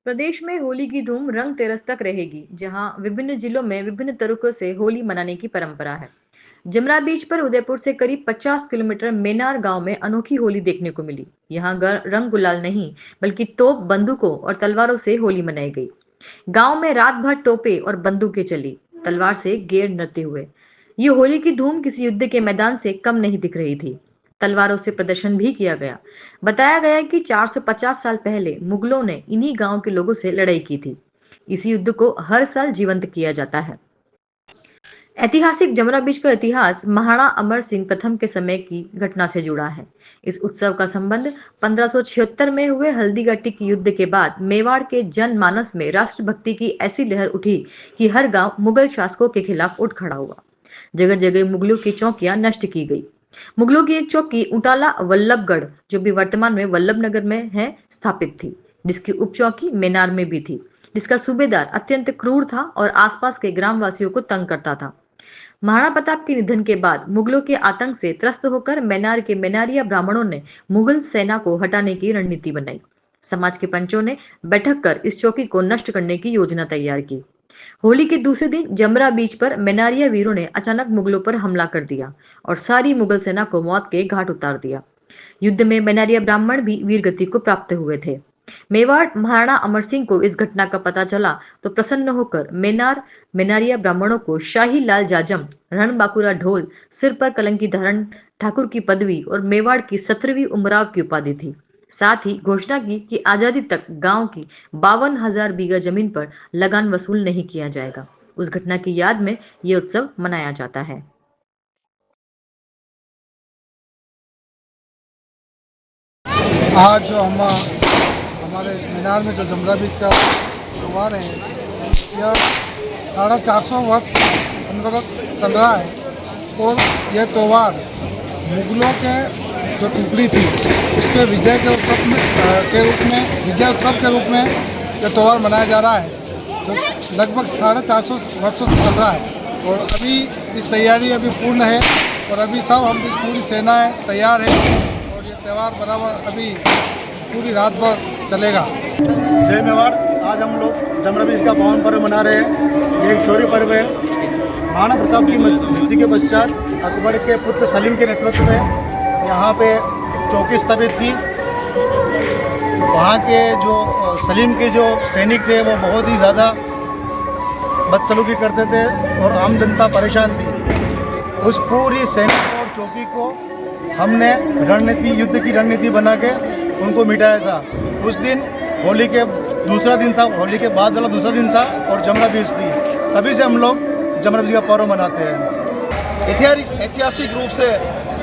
प्रदेश में होली की धूम रंग तेरस तक रहेगी, जहां विभिन्न जिलों में विभिन्न तरीकों से होली मनाने की परंपरा है। जमरा बीच पर उदयपुर से करीब 50 किलोमीटर मेनार गांव में अनोखी होली देखने को मिली। यहां रंग गुलाल नहीं, बल्कि तोप, बंदूकों और तलवारों से होली मनाई गई। गांव में रात भर तोपे और बंदूकें चली, तलवार से गेर नृत्य हुए। ये होली की धूम किसी युद्ध के मैदान से कम नहीं दिख रही थी। तलवारों से प्रदर्शन भी किया गया। बताया गया है कि 450 साल पहले मुगलों ने इन्हीं गांव के लोगों से लड़ाई की थी। इस युद्ध को हर साल जीवंत किया जाता है। ऐतिहासिक जमुना बीच का इतिहास महाराणा अमर सिंह प्रथम के समय की घटना से जुड़ा है। इस उत्सव का संबंध 1576 में हुए हल्दीघाटी के युद्ध के बाद मेवाड़ के जनमानस में राष्ट्रभक्ति की ऐसी लहर उठी कि हर गांव मुगल शासकों के खिलाफ उठ खड़ा हुआ। जगह जगह मुगलों की चौकियां नष्ट की गई। मुगलों की एक चौकी उटाला वल्लभगढ़, जो भी वर्तमान में वल्लभनगर में है, स्थापित थी, जिसकी उप चौकी मेनार में भी थी, जिसका सूबेदार अत्यंत क्रूर था और आसपास के ग्रामवासियों को तंग करता था। महाराणा प्रताप के निधन के बाद मुगलों के आतंक से त्रस्त होकर मेनार के मेनारिया ब्राह्मणों ने मुगल सेना को हटाने की रणनीति बनाई। समाज के पंचों ने बैठक कर इस चौकी को नष्ट करने की योजना तैयार की। होली के दूसरे दिन जमरा बीच पर मेनारिया वीरों ने अचानक मुगलों पर हमला कर दिया और सारी मुगल सेना को मौत के घाट उतार दिया। युद्ध में मेनारिया ब्राह्मण भी वीरगति को प्राप्त हुए थे। मेवाड़ महाराणा अमर सिंह को इस घटना का पता चला तो प्रसन्न होकर मेनारिया ब्राह्मणों को शाही लाल जाजम, रणबांकुरा ढोल, सिर पर कलंकी धारण, ठाकुर की पदवी और मेवाड़ की 17वीं उमराव की उपाधि थी। साथ ही घोषणा की कि आजादी तक गांव की 52,000 बीघा जमीन पर लगान वसूल नहीं किया जाएगा। उस घटना की याद में यह उत्सव मनाया जाता है। आज जो हमारे इस मीनार में जो जमरा बीच का त्यौहार है, यह 450 वर्ष अनवरत चल रहा है और यह त्यौहार मुगलों के जो टुकड़ी थी उसके विजय के उत्सव विजय उत्सव के रूप में यह त्यौहार मनाया जा रहा है, जो लगभग 450 वर्षों से चल रहा है। और अभी इस तैयारी अभी पूर्ण है और अभी सब हम पूरी सेनाएँ तैयार है और ये त्यौहार बराबर अभी पूरी रात भर चलेगा। जय मेवाड़। आज हम लोग जमरा बीच का पावन पर्व मना रहे हैं। ये एक शौर्य पर्व है। महाराणा प्रताप की मृत्यु के पश्चात अकबर के पुत्र सलीम के नेतृत्व में यहाँ पे चौकी स्थापित थी। वहाँ के जो सलीम के जो सैनिक थे वो बहुत ही ज़्यादा बदसलूकी करते थे और आम जनता परेशान थी। उस पूरी सैनिक और चौकी को हमने युद्ध की रणनीति बना के उनको मिटाया था। उस दिन होली के दूसरा दिन था, होली के बाद वाला दूसरा दिन था और जमरा बीच थी। तभी से हम लोग जमरा बीच का पर्व मनाते हैं। ऐतिहासिक रूप से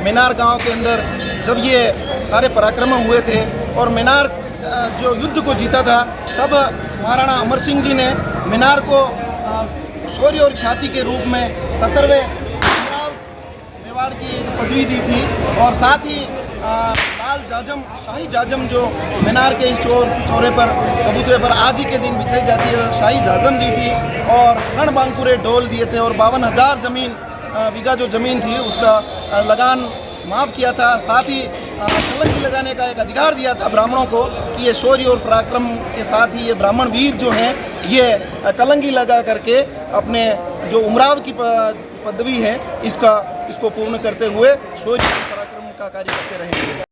मेनार गांव के अंदर जब ये सारे पराक्रम हुए थे और मेनार जो युद्ध को जीता था, तब महाराणा अमर सिंह जी ने मेनार को शौर्य और ख्याति के रूप में 17वें मेवाड़ की एक पदवी दी थी और साथ ही लाल जाजम, शाही जाजम जो मेनार के इस चौरे पर चबूतरे पर आज ही के दिन बिछाई जाती है, शाही जाजम दी थी और रणबांकुरे ढोल दिए थे और 52,000 बीघा जो ज़मीन थी उसका लगान माफ़ किया था। साथ ही कलंकी लगाने का एक अधिकार दिया था ब्राह्मणों को कि ये शौर्य और पराक्रम के साथ ही ये ब्राह्मण वीर जो हैं ये कलंकी लगा करके अपने जो उमराव की पदवी है इसको पूर्ण करते हुए शौर्य और पराक्रम का कार्य करते रहेंगे।